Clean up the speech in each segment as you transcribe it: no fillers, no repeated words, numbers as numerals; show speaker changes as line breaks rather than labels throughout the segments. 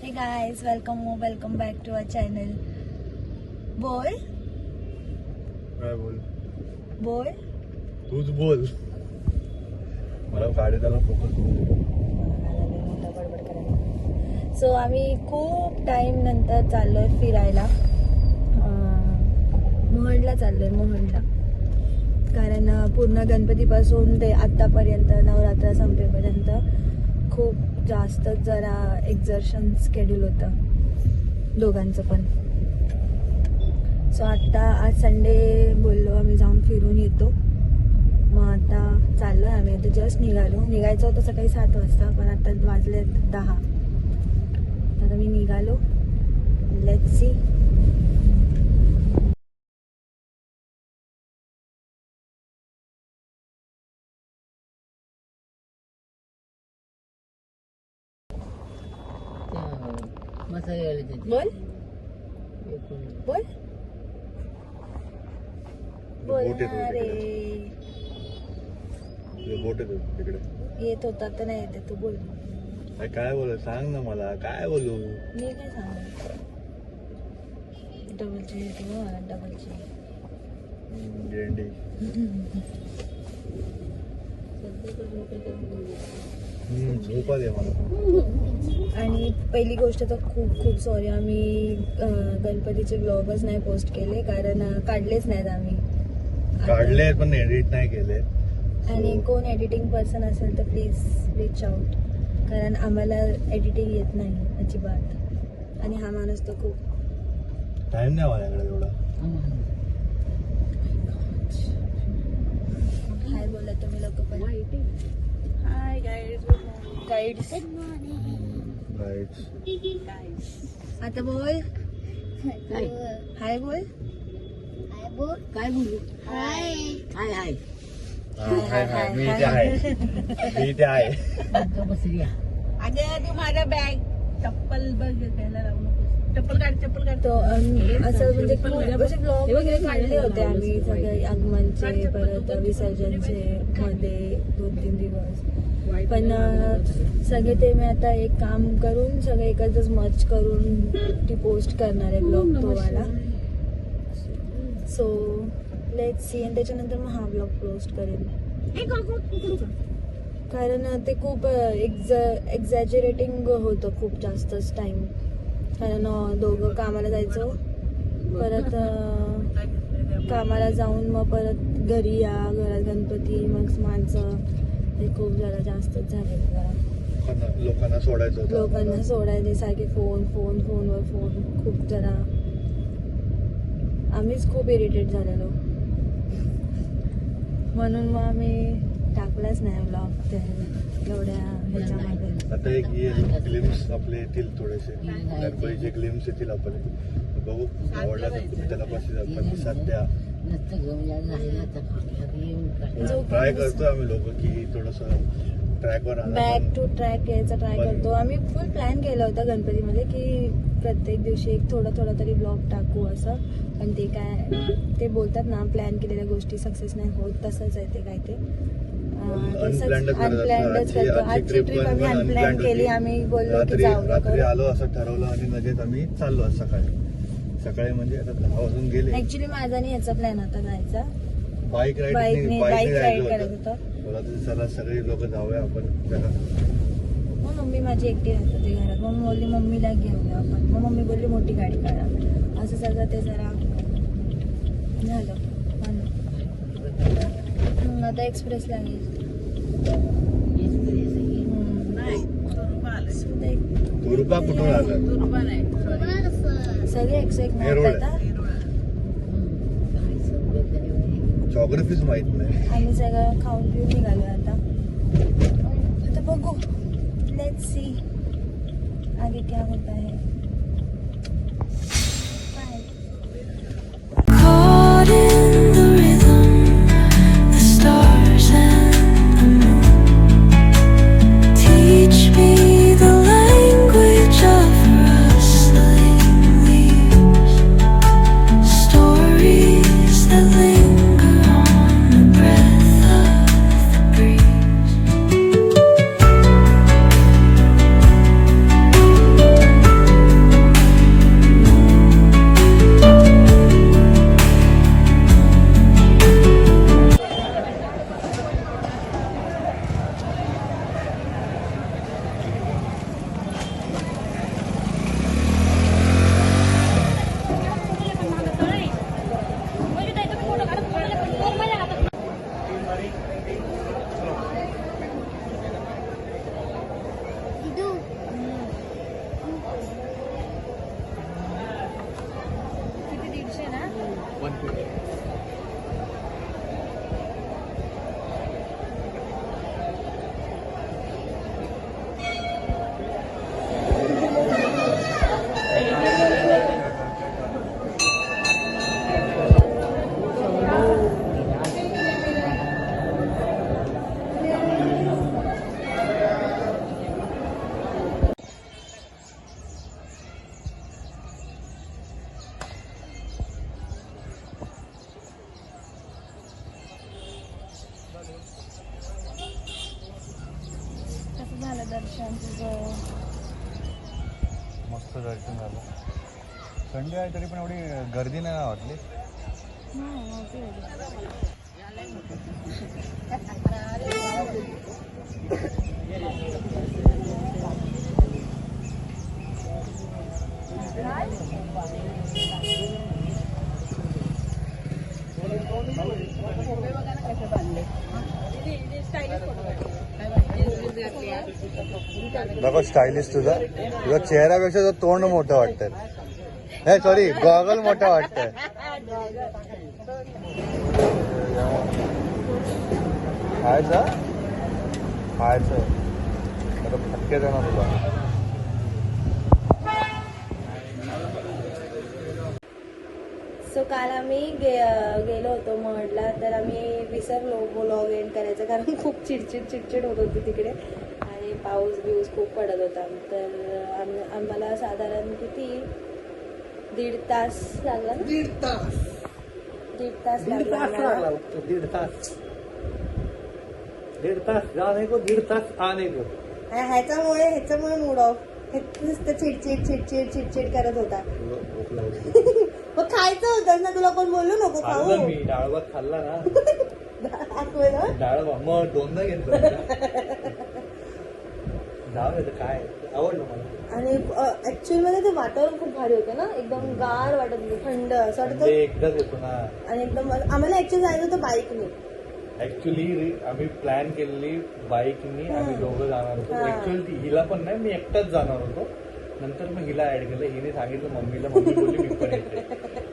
हे guys, welcome back to our channel. बोल
काय बोल
बोल
तूच बोल. मला गाडी त्याला फोकस.
सो आम्ही खूप टाइम नंतर चाललोय फिरायला. मोहनला चाललोय, मोहनला. कारण पूर्ण गणपतीपासून ते आतापर्यंत नवरात्र संपेपर्यंत खूप जास्त जरा एक्झर्शन स्केड्यूल होतं दोघांचं पण. सो आता आज संडे बोललो आम्ही जाऊन फिरून येतो. मग आता चाललोय आम्ही. आता जस्ट निघायचं होतं सकाळी 7 वाजता, पण आता वाजले 10. आता मी निघालो. Let's see. बोल बोल बोल ना रे.
बोट येतो तिकडे.
येत होता तर नाही येते. तू बोल.
काय बोल, सांग ना मला. काय बोलू
मी काय सांगू. डबलची येते मला. डबलची
गेंडी. झोपा दे मला.
आणि पहिली गोष्ट तर खूप सॉरी, आम्ही गणपतीचे ब्लॉगच नाही पोस्ट केले कारण काढलेच नाहीत आम्ही.
काढले पण एडिट नाही केले.
आणि कोण एडिटिंग पर्सन असेल तर प्लीज रीच आउट, कारण आम्हाला एडिटिंग येत नाही अजिबात. आणि हा माणूस तर खूप
टाइम नाही माझ्याकडे एवढा.
हाय बोला तुम्ही लोक पण. हाय गाईड्स. आता बोल. हाय बोल.
काय बोलू?
हाय
हाय हाय.
मी इथे आहे.
अगं तू माझा बॅग चप्पल बघ त्याला लावू नको. चप्पल काढ. तो असं म्हणजे खूप असे ब्लॉग वगैरे काढले होते आम्ही सगळे आगमनचे, परत विसर्जनचे मध्ये 2-3 दिवस. पण सगळे ते मी आता एक काम करून सगळे एकच मर्ज करून ती पोस्ट करणार आहे ब्लॉग तो वाला. So let's see. आणि त्याच्यानंतर मग हा ब्लॉग पोस्ट करेन. कारण ते खूप एक्झॅजरेटिंग होतं खूप जास्तच टाइम. कारण दोघं कामाला जायचं, परत कामाला जाऊन मग परत घरी या, घरात गणपती, मग माणसं, हे खूप जरा जास्तच झालेलं. जरा
लोकांना
सोडायचे सारखे फोनवर फोन. खूप जरा आम्हीच खूप इरिटेट झालेलो. म्हणून मग आम्ही टाकलाच नाही ब्लॉग एवढ्या ह्याच्यामध्ये.
आता एक ग्लिम्स आपले येतील, थोडेसे गणपतीचे ग्लिम्स येतील आपले. बघू आवडला तर त्याला प्रतिसाद द्या. ट्राय करतो आम्ही लोक की थोडस ट्रॅकवर
बॅक टू ट्रॅक यायचा ट्राय करतो. आम्ही फुल प्लॅन केला होता गणपतीमध्ये की प्रत्येक दिवशी एक थोडा तरी ब्लॉग टाकू असं. पण ते काय ते बोलतात ना, प्लॅन केलेल्या गोष्टी सक्सेस नाही होत. तसंच आहे ते काय ते अनप्लॅन्डच करतो. आजची ट्रिप आम्ही अनप्लॅन केली. आम्ही बोललो की जाऊ.
रात्री आलो असं ठरवलं आणि लगेच आम्ही चाललो सकाळी म्हणजे आता 10 वाजून गेले.
ऍक्च्युली माझा आणि याचा प्लॅन होता जायचा.
बाईक
राईड करायचं होतं.
बोला चला सगळे लोक जाऊया आपण.
मग मम्मी माझी एकटी राहत होती घरात. मग बोलली मम्मीला घेऊया आपण. मग मम्मी बोलली मोठी गाडी काढा. असं सगळं ते जरा झालं. आता एक्सप्रेसला गेली.
तुरुबा कुठून आला?
सगळे एक्साइटमेंट.
जॉग्राफीच माहित नाही.
आम्ही सगळं खाऊन पिऊन निघालो. आता बघू. लेट्स सी आगे क्या होता है.
दर्शन झालं. संडे आहे तरी पण एवढी गर्दी नाही ना वाटली. नको स्टायलिश तुझा चेहऱ्यापेक्षा तुझं तोंड मोठं वाटतंय. हे सॉरी गॉगल मोठं वाटतंय. खायचं खायचं आता फटके देणार तुला.
सो काल आम्ही गेलो होतो महडला, तर आम्ही विसरलो व्लॉग एंड करायचं, कारण खूप चिडचिड होत होती तिकडे आणि पाऊस खूप पडत होता. तर आम्हाला साधारण किती 1.5 तास लागला. 1.5 तास लागला.
1.5 तास जाने को 1.5 तास आने को.
ह्याच्यामुळे मूड ऑफ. नुसतं चिडचिड करत होता. मग खायचं होतं ना, तुला कोण बोलू नको खाऊ.
मी डाळ भात खाल्ला ना.
दाखवलं
डाळ भात मग 2दा घेतलं. काय आवडलं मला.
आणि ऍक्च्युअली मध्ये ते वातावरण खूप भारी होतं ना, एकदम गार वाटत होतं, थंड असं वाटत.
एकदाच येतो ना.
आणि एकदम आम्हाला ऍक्च्युअली जायचं होतं बाईकने.
ऍक्च्युली आम्ही प्लॅन केलेली बाईकनी, आम्ही दोघं जाणार होतो. ऍक्च्युअली हिला पण नाही, मी एकटाच जाणार होतो. नंतर मग हिला ऍड केलं. हिने सांगितलं मम्मीला, मम्मी बोलली मी पण येते.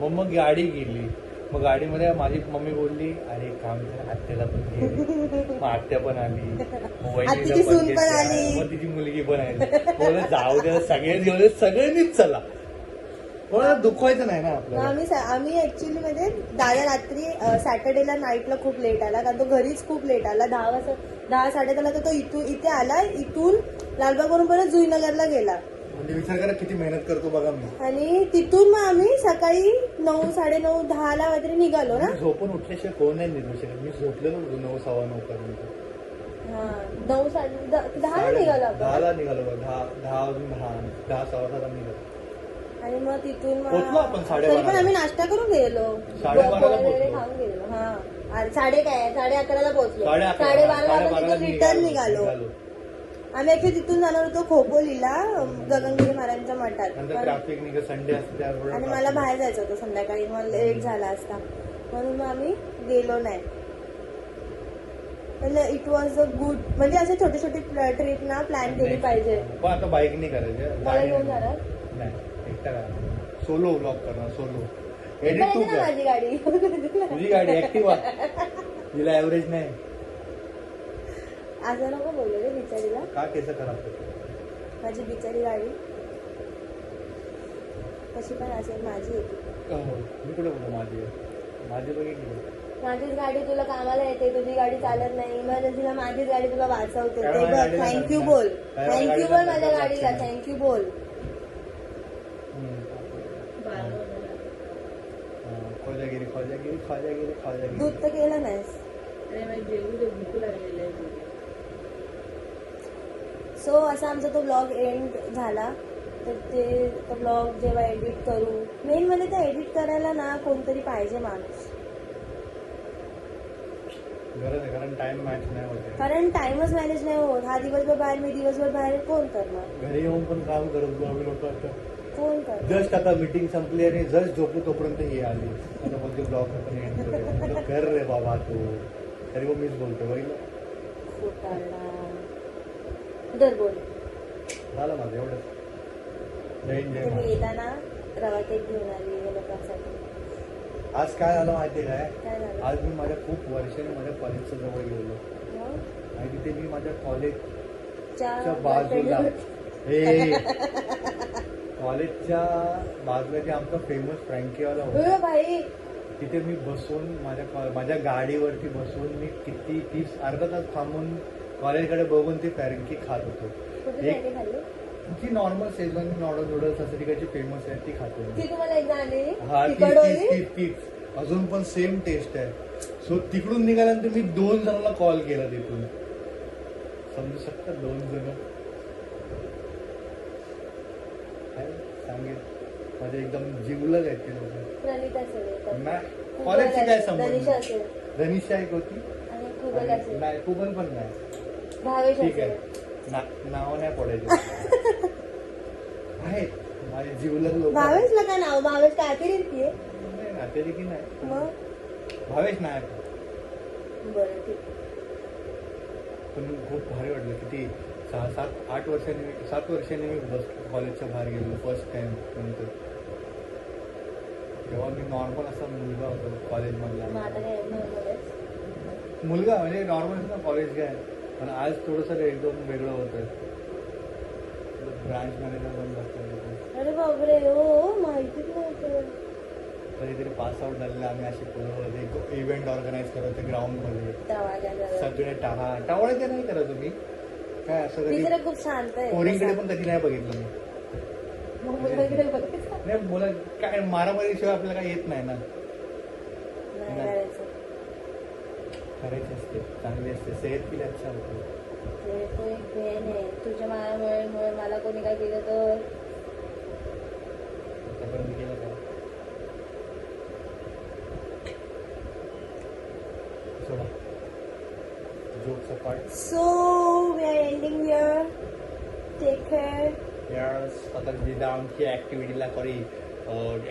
मग गाडी गेली. मग गाडीमध्ये माझी मम्मी बोलली अरे काम कर, आत्याला पण घे. मग आत्या पण आली, मग वहिनीला पण आली, मग तिची मुलगी पण आली. बोल जाऊ द्या, सगळेच घेऊन सगळ्यांनीच चला. कोणाला दुखवायचं नाही ना आपल्याला.
आम्ही ऍक्च्युली म्हणजे दादा रात्री सॅटर्डेला नाईटला खूप लेट आला, कारण तो घरीच खूप लेट आला. 10 साडेदहाला तर तो इथे आला. इथून लालबागवरून परत जुईनगरला गेला.
म्हणजे विचार करा किती मेहनत करतो बघा मी.
आणि तिथून मग आम्ही सकाळी 9, 9:30, 10ला वगैरे निघालो ना.
झोपून उठल्याशिवाय कोण नाही निघू शकत. मी झोपलेलो होतो 9, 9:15 पर्यंत.
9, 10ला निघालो आपण.
10ला निघालो. 10 वाजून 10, 10:15 निघालो.
आणि मग तिथून
पोहोचलो आपण 12:30.
तरी पण आम्ही नाश्ता करून गेलो,
12:30
वगैरे खाऊन गेलो. 11:30ला पोहोचलो.
11:30
आपण रिटर्न निघालो. आम्ही ऍक्च्युली तिथून जाणार होतो खोपोलीला, गगनगिरी महाराजांच्या मठात.
ट्रॅफिक निघत संडे असते
आणि मला बाहेर जायचं होतं संध्याकाळी, मला लेट झाला असता, म्हणून मग आम्ही गेलो नाही. It was a good. म्हणजे असे छोटी ट्रिप ना प्लॅन केली पाहिजे.
पण आता बाईक नाही करायचं.
मला घेऊन जाणार
नाही, एकटा करा. सोलो व्लॉग करणार. सोलो एडिट तू कर.
माझी गाडी,
तुझी गाडी ऍक्टिव्हा, तिला ऍव्हरेज नाही.
असं नको बोलले रे बिचारीला.
का केस खराब
माझी बिचारी गाडी कशी पण असेल, माझी येते.
मी कुठे बोलतो माझी बघितली.
माझीच गाडी तुला कामाला येते, तुझी गाडी चालत नाही. इमर्जन्सीला माझीच गाडी तुला वाचवते. ते बघ, थँक्यू बोल. थँक्यू बोल माझ्या गाडीला, थँक्यू बोल.
खोजागिरी
दूध तर केलं नाहीस. सो असा आमचा तो ब्लॉग एंड झाला. तर तो ब्लॉग जेव्हा एडिट करू, मेन म्हणजे ते एडिट करायला ना कोणतरी पाहिजे माणूस.
गरज आहे, कारण टाइम मॅच नाही होत.
कारण टाइमच मॅनेज नाही होत. हा दिवसभर बाहेर, मी दिवसभर बाहेर, कोण करणार?
घरी येऊन पण काम करत आम्ही लोक.
कोण करणार?
जस्ट आता मीटिंग संपली आणि जस्ट झोपू तोपर्यंत ही आली. आता बोलते ब्लॉग आपण एंड करूया. कर रे बाबा तू. तरी मग मीच बोलतो बघितलं.
दर बोल
झालं माझं एवढं.
तुम्ही येताना रवा केक घेऊन आली लोकांसाठी.
आज काय झालं माहितीये काय?
काय झालं?
आज मी माझ्या खूप वर्षाने माझ्या कॉलेजच्या जवळ गेलो आणि तिथे मी माझ्या कॉलेजच्या बाजूला कॉलेजच्या बाजूला जे आमचा फेमस फ्रँकीवाला होता,
भाई
तिथे मी बसून माझ्या गाडीवरती बसून मी किती 30 अर्धा तास थांबून कॉलेजकडे बघून ती फ्रँकी खात होतो. ती नॉर्मल शेजवान नूडल्स असं तिकडची फेमस आहे, ती खातो. हा तीच अजून पण सेम टेस्ट आहे. सो तिकडून निघाल्यानंतर मी 2 जणांना कॉल केला तिथून. समजू शकतात 2 जण. सांगेल माझे एकदम जीवलग आहेत ते लोक.
प्रणिता असेल,
नाही कॉलेजची काय संबंध
धनिषा असेल
धनिषा एक होती
आणि कुबल असेल,
नाही कुबल पण नाही.
भावेश
ठीक
असेल.
आहे नाव नाही पडायचं आहेत माझे जीवलग लोक.
भावेशला काय नाव? भावेश काय अतिरिक्ती आहे?
नाही नातेवाईकी नाही
मग
भावेश नाही
बरं ठीक.
पण खूप भारी वाटलं किती 6-7-8 वर्षांनी 7 वर्षांनी मी बस कॉलेजच्या बाहेर गेलो फर्स्ट टाइम. नंतर तेव्हा मी नॉर्मल असा मुलगा होतो
मग
कॉलेजमधला.
आता काय नॉर्मलच.
मुलगा म्हणजे नॉर्मल ना कॉलेज काय पण आज थोडंसं एकदम वेगळं होतं. ब्रांच मॅनेजर बनून जातो
अरे बापरे, हो माहितीच नव्हतं.
कधीतरी पास आउट झालेलं आम्ही असे पुढं इव्हेंट ऑर्गनाईज करत होते ग्राउंडमध्ये.
टवाळक्या झाल्या.
सगळे टावळे ते नाही करत तुम्ही काय असं
मी
कधी
जरा खूप शांत आहे.
पोरींकडे पण कधी नाही बघितलं मी.
मग मुलांकडे बघायचं.
नाही मुला काय मारामारी शिवाय आपल्याला काय येत नाही ना.
नाही करायचं.
करायची असते चांगली असते सेहत केली अच्छा होते.
ते तो एक बहीण आहे. तुझ्या मायामुळे मला कोणी काय केलं तर
आतापर्यंत केलं का सोडा जोकचा part.
So we are ending here. Take care.
यार्स आता जिदा आमची ऍक्टिव्हिटीला सॉरी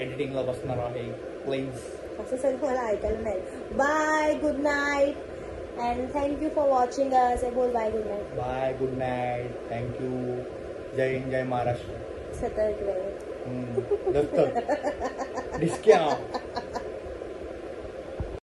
एडिटिंगला बसणार आहे प्लीज.
असं सर मला ऐकायला नाही. Bye, good night and thank you for watching us. बोल bye, good night.
Bye good night thank you. जय हिंद जय महाराष्ट्र.
सतर्क रहे.
दत्तक डिस्क्या